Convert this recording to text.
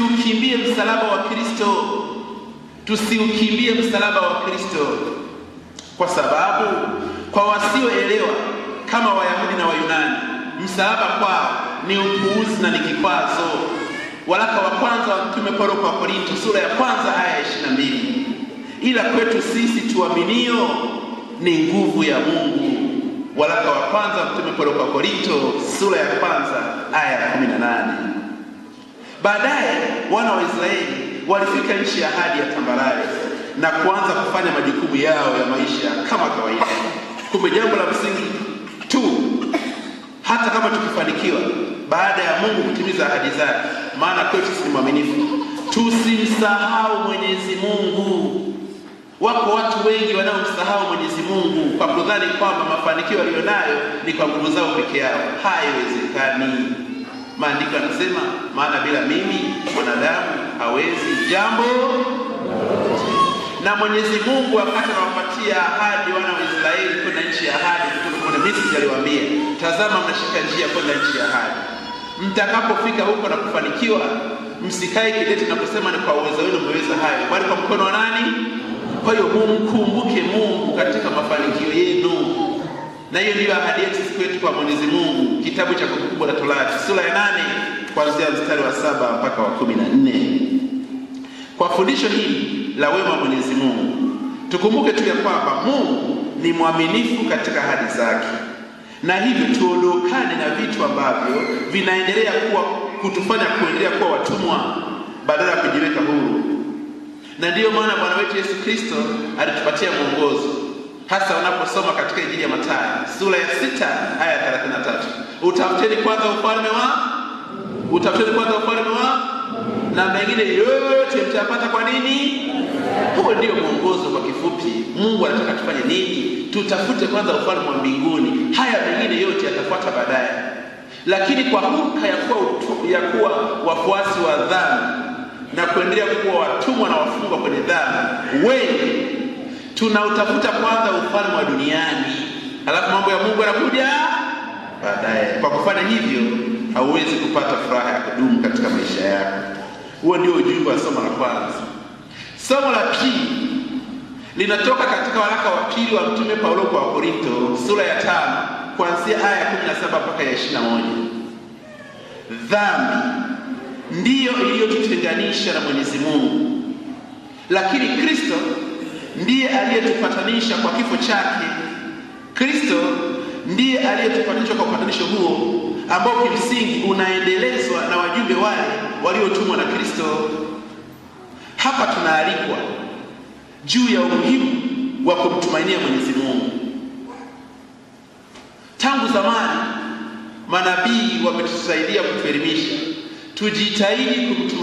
tusiukimbie msalaba wa Kristo, tusiukimbie msalaba wa Kristo, kwa sababu kwa wasioelewa kama Wayahudi na Wayunani, msalaba kwao ni upuuzi na ni kikwazo. Waraka wa kwanza wa Mtume Paulo kwa Korinto sura ya kwanza aya ya 22. Ila kwetu sisi tuaminio ni nguvu ya Mungu. Waraka wa kwanza wa Mtume Paulo kwa Korinto sura ya kwanza aya ya 18. Baadaye wana wa Israeli walifika nchi ya ahadi ya tambarare na kuanza kufanya majukumu yao ya maisha kama kawaida. Kumbe jambo la msingi tu, hata kama tukifanikiwa baada ya Mungu kutimiza ahadi zake, maana kwetu sisi ni mwaminifu, tusimsahau Mwenyezi Mungu. Wako watu wengi wanaomsahau Mwenyezi Mungu kwa kudhani kwamba mafanikio walionayo ni kwa nguvu zao peke yao. Haiwezekani. Maandiko yanasema, maana bila mimi mwanadamu hawezi jambo. Na Mwenyezi Mungu wakati anawapatia ahadi wana wa Israeli kwenda nchi ya ahadi kutoka kule Misri, aliwaambia, tazama mnashika njia kwenda nchi ya ahadi. Mtakapofika huko na kufanikiwa, msikae kidete na kusema ni kwa uwezo wenu mmeweza hayo, bali kwa mkono wa nani? Kwa hiyo mkumbuke Mungu katika mafanikio yenu. Na hiyo ndiyo ahadi yetu sisi kwetu kwa Mwenyezi Mungu. Kitabu cha Kumbukumbu la Torati sura ya 8 kuanzia mstari wa 7 mpaka wa 14. Kwa fundisho hili la wema wa Mwenyezi Mungu, tukumbuke tu ya kwamba Mungu ni mwaminifu katika ahadi zake, na hivyo tuondokane na vitu ambavyo vinaendelea kutufanya kuendelea kuwa watumwa badala ya kujiweka huru. Na ndiyo maana Bwana wetu Yesu Kristo alitupatia mwongozo, hasa unaposoma katika Injili ya Mathayo sura ya 6 aya ya 33. Utafuteni kwanza ufalme wa na mengine yote mtapata. Kwa nini? Huo ndio mwongozo kwa kifupi. Mungu anataka tufanye nini? Tutafute kwanza ufalme wa mbinguni, haya mengine yote yatafuata baadaye. Lakini kwa huka ya kuwa wafuasi wa dhambi na kuendelea kuwa watumwa na wafungwa kwenye dhambi, wengi tunautafuta kwanza ufalme wa duniani, alafu mambo ya Mungu yanakuja baadaye. Kwa kufanya hivyo, hauwezi kupata furaha ya kudumu katika maisha yako. Huo ndio ujumbe wa somo la kwanza. Somo la pili linatoka katika waraka wa pili wa Mtume Paulo kwa Korinto sura ya 5 kuanzia aya ya 17 mpaka ya 21. Dhambi ndiyo iliyotutenganisha na Mwenyezi Mungu, lakini Kristo ndiye aliyetupatanisha kwa kifo chake. Kristo ndiye aliyetupatanisha kwa upatanisho huo ambao kimsingi unaendelezwa na wajumbe wale waliotumwa na Kristo. Hapa tunaalikwa juu ya umuhimu wa kumtumainia Mwenyezi Mungu. Tangu zamani manabii wametusaidia kutuelimisha tujitahidi kumtumainia